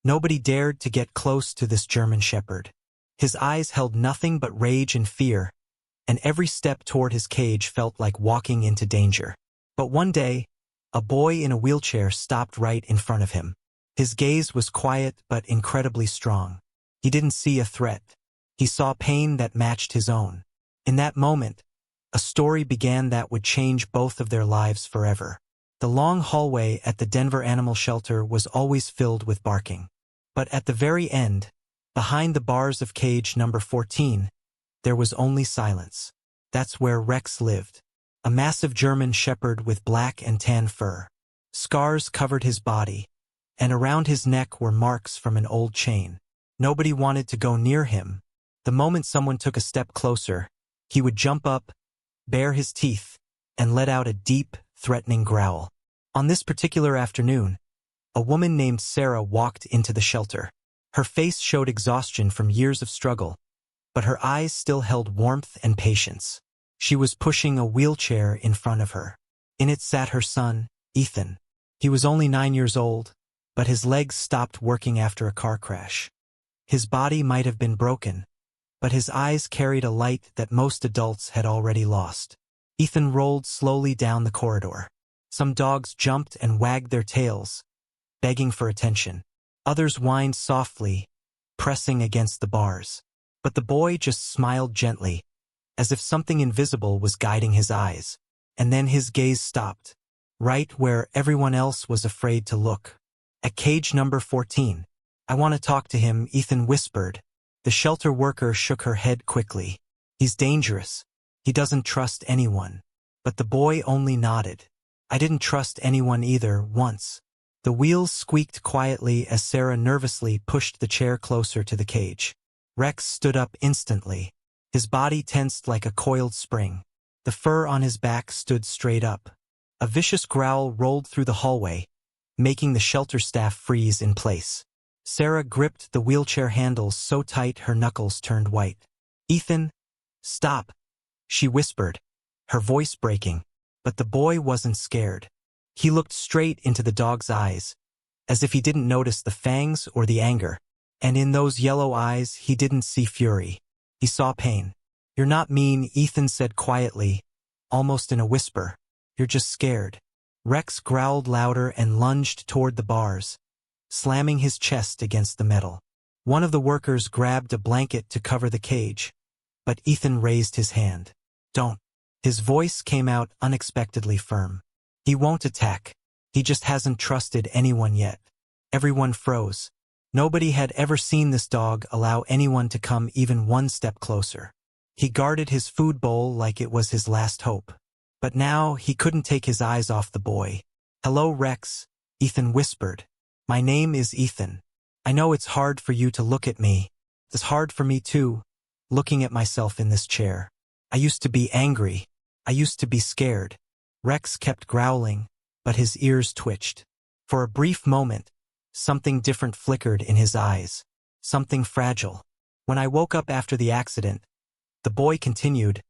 Nobody dared to get close to this German shepherd. His eyes held nothing but rage and fear, and every step toward his cage felt like walking into danger. But one day, a boy in a wheelchair stopped right in front of him. His gaze was quiet but incredibly strong. He didn't see a threat. He saw pain that matched his own. In that moment, a story began that would change both of their lives forever. The long hallway at the Denver Animal Shelter was always filled with barking. But at the very end, behind the bars of cage number 14, there was only silence. That's where Rex lived. A massive German shepherd with black and tan fur. Scars covered his body, and around his neck were marks from an old chain. Nobody wanted to go near him. The moment someone took a step closer, he would jump up, bare his teeth, and let out a deep, threatening growl. On this particular afternoon, a woman named Sarah walked into the shelter. Her face showed exhaustion from years of struggle, but her eyes still held warmth and patience. She was pushing a wheelchair in front of her. In it sat her son, Ethan. He was only 9 years old, but his legs stopped working after a car crash. His body might have been broken, but his eyes carried a light that most adults had already lost. Ethan rolled slowly down the corridor. Some dogs jumped and wagged their tails, begging for attention. Others whined softly, pressing against the bars. But the boy just smiled gently, as if something invisible was guiding his eyes. And then his gaze stopped, right where everyone else was afraid to look. At cage number 14. "I want to talk to him," Ethan whispered. The shelter worker shook her head quickly. "He's dangerous. He doesn't trust anyone." But the boy only nodded. "I didn't trust anyone either, once." The wheels squeaked quietly as Sarah nervously pushed the chair closer to the cage. Rex stood up instantly. His body tensed like a coiled spring. The fur on his back stood straight up. A vicious growl rolled through the hallway, making the shelter staff freeze in place. Sarah gripped the wheelchair handles so tight her knuckles turned white. "Ethan, stop," she whispered, her voice breaking. But the boy wasn't scared. He looked straight into the dog's eyes, as if he didn't notice the fangs or the anger. And in those yellow eyes, he didn't see fury. He saw pain. "You're not mean," Ethan said quietly, almost in a whisper. "You're just scared." Rex growled louder and lunged toward the bars, slamming his chest against the metal. One of the workers grabbed a blanket to cover the cage, but Ethan raised his hand. "Don't." His voice came out unexpectedly firm. "He won't attack. He just hasn't trusted anyone yet." Everyone froze. Nobody had ever seen this dog allow anyone to come even one step closer. He guarded his food bowl like it was his last hope. But now he couldn't take his eyes off the boy. "Hello, Rex," Ethan whispered. "My name is Ethan. I know it's hard for you to look at me. It's hard for me too, looking at myself in this chair. I used to be angry. I used to be scared." Rex kept growling, but his ears twitched. For a brief moment, something different flickered in his eyes. Something fragile. "When I woke up after the accident," the boy continued,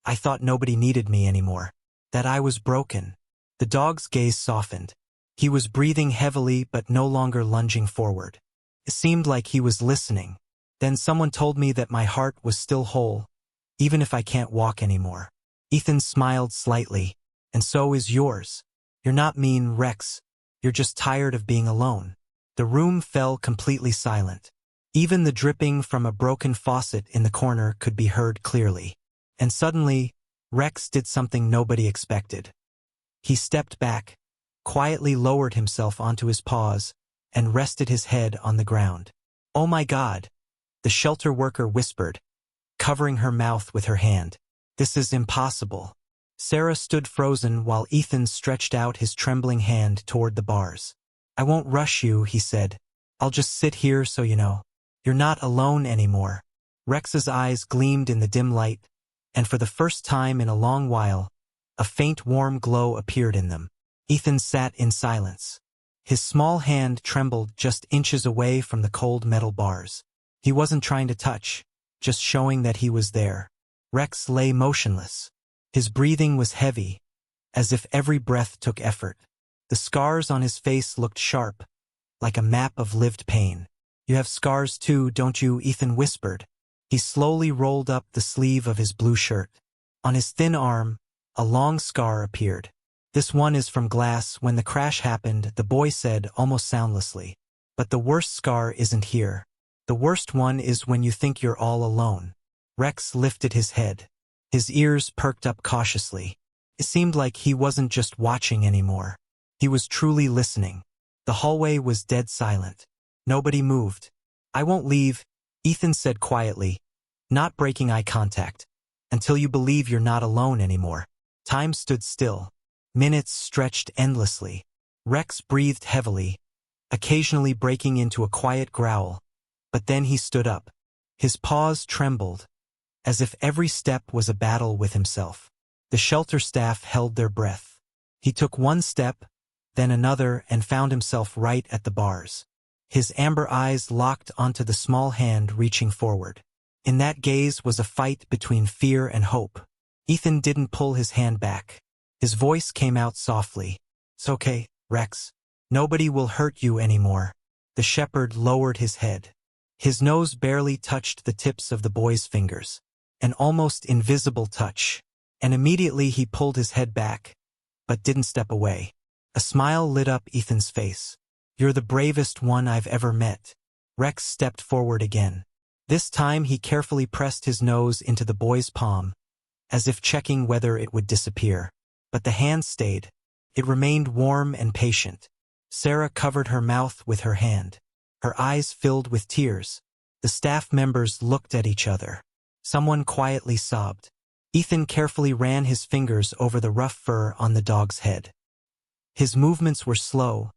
"I thought nobody needed me anymore. That I was broken." The dog's gaze softened. He was breathing heavily but no longer lunging forward. It seemed like he was listening. "Then someone told me that my heart was still whole, even if I can't walk anymore." Ethan smiled slightly. "And so is yours. You're not mean, Rex. You're just tired of being alone." The room fell completely silent. Even the dripping from a broken faucet in the corner could be heard clearly. And suddenly, Rex did something nobody expected. He stepped back, quietly lowered himself onto his paws, and rested his head on the ground. "Oh my God," the shelter worker whispered, covering her mouth with her hand. "This is impossible." Sarah stood frozen while Ethan stretched out his trembling hand toward the bars. "I won't rush you," he said. "I'll just sit here so you know. You're not alone anymore." Rex's eyes gleamed in the dim light, and for the first time in a long while, a faint warm glow appeared in them. Ethan sat in silence. His small hand trembled just inches away from the cold metal bars. He wasn't trying to touch, just showing that he was there. Rex lay motionless. His breathing was heavy, as if every breath took effort. The scars on his face looked sharp, like a map of lived pain. You have scars too, don't you? Ethan whispered. He slowly rolled up the sleeve of his blue shirt. On his thin arm, a long scar appeared. This one is from glass. When the crash happened, the boy said almost soundlessly. But the worst scar isn't here. The worst one is when you think you're all alone. Rex lifted his head. His ears perked up cautiously. It seemed like he wasn't just watching anymore. He was truly listening. The hallway was dead silent. Nobody moved. I won't leave, Ethan said quietly, not breaking eye contact, until you believe you're not alone anymore. Time stood still. Minutes stretched endlessly. Rex breathed heavily, occasionally breaking into a quiet growl, but then he stood up. His paws trembled, as if every step was a battle with himself. The shelter staff held their breath. He took one step, then another, and found himself right at the bars. His amber eyes locked onto the small hand reaching forward. In that gaze was a fight between fear and hope. Ethan didn't pull his hand back. His voice came out softly. It's okay, Rex. Nobody will hurt you anymore. The shepherd lowered his head. His nose barely touched the tips of the boy's fingers. An almost invisible touch. And immediately he pulled his head back, but didn't step away. A smile lit up Ethan's face. You're the bravest one I've ever met. Rex stepped forward again. This time he carefully pressed his nose into the boy's palm, as if checking whether it would disappear. But the hand stayed. It remained warm and patient. Sarah covered her mouth with her hand. Her eyes filled with tears. The staff members looked at each other. Someone quietly sobbed. Ethan carefully ran his fingers over the rough fur on the dog's head. His movements were slow,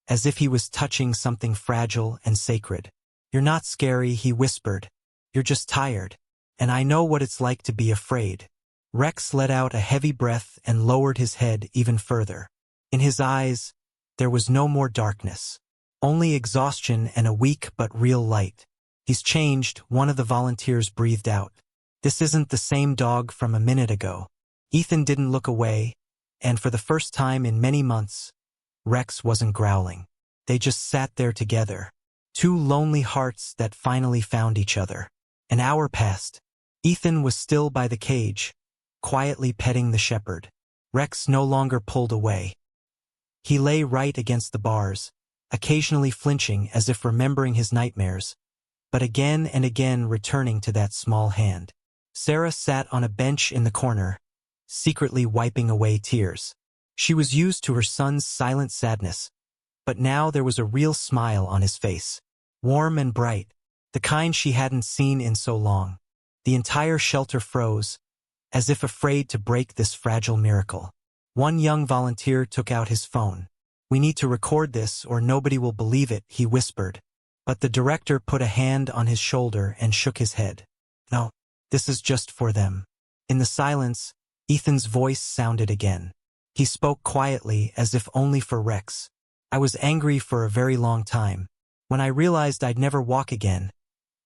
as if he was touching something fragile and sacred. You're not scary, he whispered. You're just tired. And I know what it's like to be afraid. Rex let out a heavy breath and lowered his head even further. In his eyes, there was no more darkness. Only exhaustion and a weak but real light. He's changed, one of the volunteers breathed out. This isn't the same dog from a minute ago. Ethan didn't look away, and for the first time in many months, Rex wasn't growling. They just sat there together. Two lonely hearts that finally found each other. An hour passed. Ethan was still by the cage, quietly petting the shepherd. Rex no longer pulled away. He lay right against the bars, occasionally flinching as if remembering his nightmares, but again and again returning to that small hand. Sarah sat on a bench in the corner, secretly wiping away tears. She was used to her son's silent sadness, but now there was a real smile on his face. Warm and bright, the kind she hadn't seen in so long. The entire shelter froze, as if afraid to break this fragile miracle. One young volunteer took out his phone. We need to record this or nobody will believe it, he whispered. But the director put a hand on his shoulder and shook his head. No, this is just for them. In the silence, Ethan's voice sounded again. He spoke quietly as if only for Rex. I was angry for a very long time. When I realized I'd never walk again,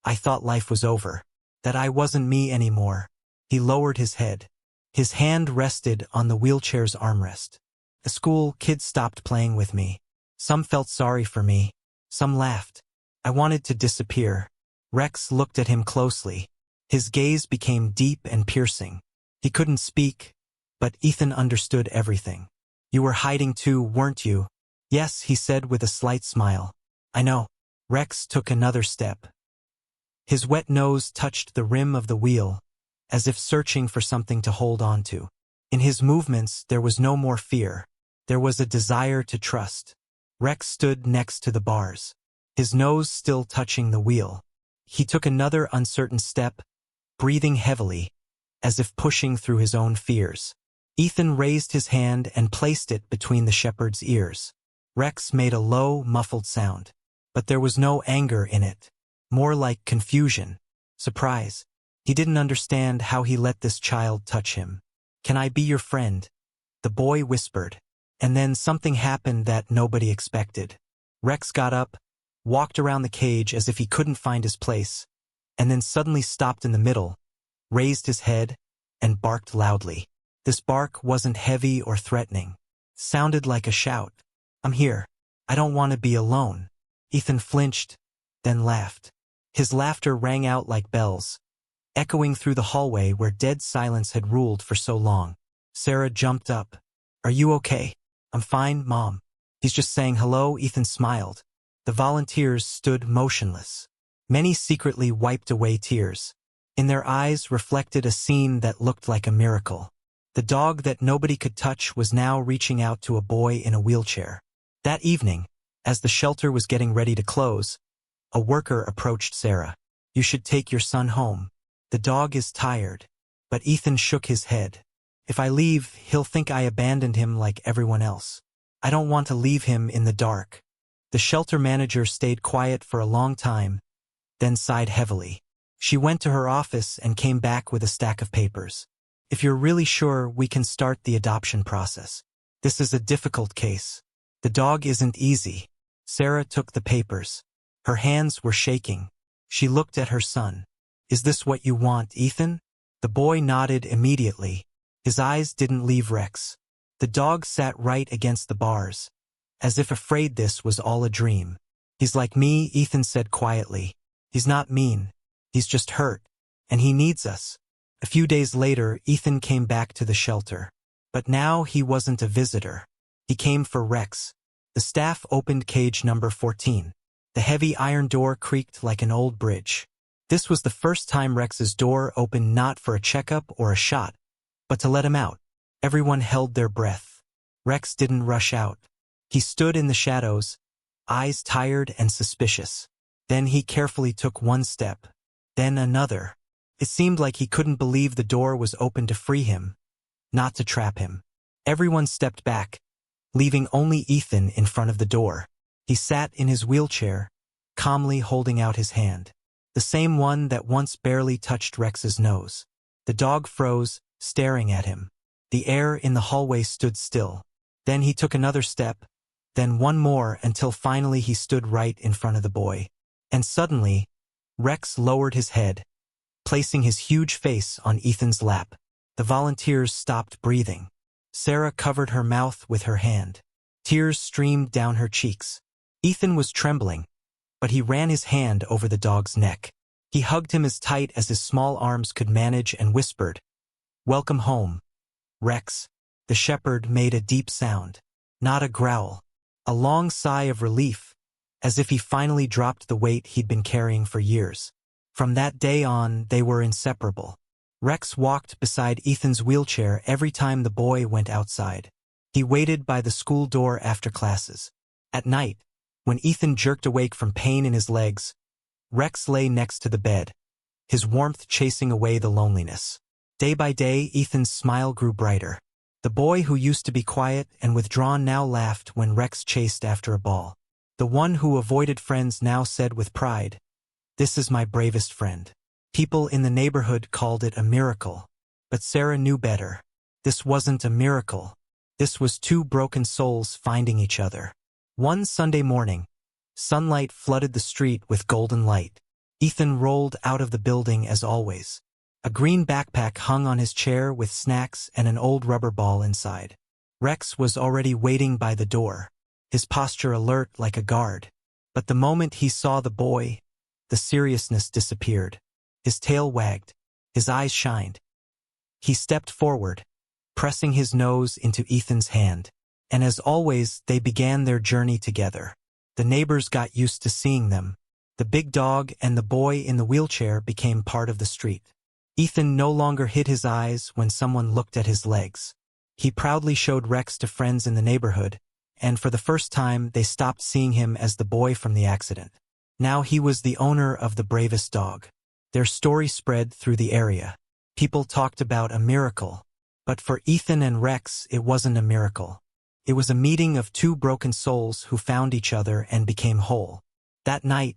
I thought life was over, that I wasn't me anymore. He lowered his head. His hand rested on the wheelchair's armrest. At school, kids stopped playing with me. Some felt sorry for me. Some laughed. I wanted to disappear. Rex looked at him closely. His gaze became deep and piercing. He couldn't speak, but Ethan understood everything. You were hiding too, weren't you? Yes, he said with a slight smile. I know. Rex took another step. His wet nose touched the rim of the wheel, as if searching for something to hold on to. In his movements, there was no more fear. There was a desire to trust. Rex stood next to the bars, his nose still touching the wheel. He took another uncertain step, breathing heavily, as if pushing through his own fears. Ethan raised his hand and placed it between the shepherd's ears. Rex made a low, muffled sound, but there was no anger in it, more like confusion, surprise. He didn't understand how he let this child touch him. Can I be your friend? The boy whispered. And then something happened that nobody expected. Rex got up, walked around the cage as if he couldn't find his place, and then suddenly stopped in the middle, raised his head, and barked loudly. This bark wasn't heavy or threatening. It sounded like a shout. I'm here. I don't want to be alone. Ethan flinched, then laughed. His laughter rang out like bells, echoing through the hallway where dead silence had ruled for so long. Sarah jumped up. "Are you okay?" "I'm fine, Mom." "He's just saying hello." Ethan smiled. The volunteers stood motionless. Many secretly wiped away tears. In their eyes reflected a scene that looked like a miracle. The dog that nobody could touch was now reaching out to a boy in a wheelchair. That evening, as the shelter was getting ready to close, a worker approached Sarah. "You should take your son home. The dog is tired." But Ethan shook his head. "If I leave, he'll think I abandoned him like everyone else. I don't want to leave him in the dark." The shelter manager stayed quiet for a long time, then sighed heavily. She went to her office and came back with a stack of papers. "If you're really sure, we can start the adoption process. This is a difficult case. The dog isn't easy." Sarah took the papers. Her hands were shaking. She looked at her son. "Is this what you want, Ethan?" The boy nodded immediately. His eyes didn't leave Rex. The dog sat right against the bars, as if afraid this was all a dream. "He's like me," Ethan said quietly. "He's not mean. He's just hurt. And he needs us." A few days later, Ethan came back to the shelter. But now he wasn't a visitor. He came for Rex. The staff opened cage number 14. The heavy iron door creaked like an old bridge. This was the first time Rex's door opened, not for a checkup or a shot, but to let him out. Everyone held their breath. Rex didn't rush out. He stood in the shadows, eyes tired and suspicious. Then he carefully took one step, then another. It seemed like he couldn't believe the door was open to free him, not to trap him. Everyone stepped back, leaving only Ethan in front of the door. He sat in his wheelchair, calmly holding out his hand, the same one that once barely touched Rex's nose. The dog froze, staring at him. The air in the hallway stood still. Then he took another step, then one more, until finally he stood right in front of the boy. And suddenly, Rex lowered his head, placing his huge face on Ethan's lap. The volunteers stopped breathing. Sarah covered her mouth with her hand. Tears streamed down her cheeks. Ethan was trembling, but he ran his hand over the dog's neck. He hugged him as tight as his small arms could manage and whispered, "Welcome home, Rex." The shepherd made a deep sound, not a growl, a long sigh of relief, as if he finally dropped the weight he'd been carrying for years. From that day on, they were inseparable. Rex walked beside Ethan's wheelchair every time the boy went outside. He waited by the school door after classes. At night, when Ethan jerked awake from pain in his legs, Rex lay next to the bed, his warmth chasing away the loneliness. Day by day, Ethan's smile grew brighter. The boy who used to be quiet and withdrawn now laughed when Rex chased after a ball. The one who avoided friends now said with pride, "This is my bravest friend." People in the neighborhood called it a miracle, but Sarah knew better. This wasn't a miracle. This was two broken souls finding each other. One Sunday morning, sunlight flooded the street with golden light. Ethan rolled out of the building as always. A green backpack hung on his chair with snacks and an old rubber ball inside. Rex was already waiting by the door, his posture alert like a guard. But the moment he saw the boy, the seriousness disappeared. His tail wagged, his eyes shined. He stepped forward, pressing his nose into Ethan's hand. And as always, they began their journey together. The neighbors got used to seeing them. The big dog and the boy in the wheelchair became part of the street. Ethan no longer hid his eyes when someone looked at his legs. He proudly showed Rex to friends in the neighborhood, and for the first time they stopped seeing him as the boy from the accident. Now he was the owner of the bravest dog. Their story spread through the area. People talked about a miracle. But for Ethan and Rex, it wasn't a miracle. It was a meeting of two broken souls who found each other and became whole. That night,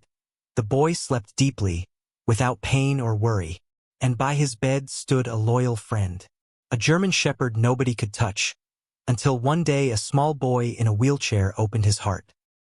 the boy slept deeply, without pain or worry. And by his bed stood a loyal friend, a German shepherd nobody could touch, until one day a small boy in a wheelchair opened his heart.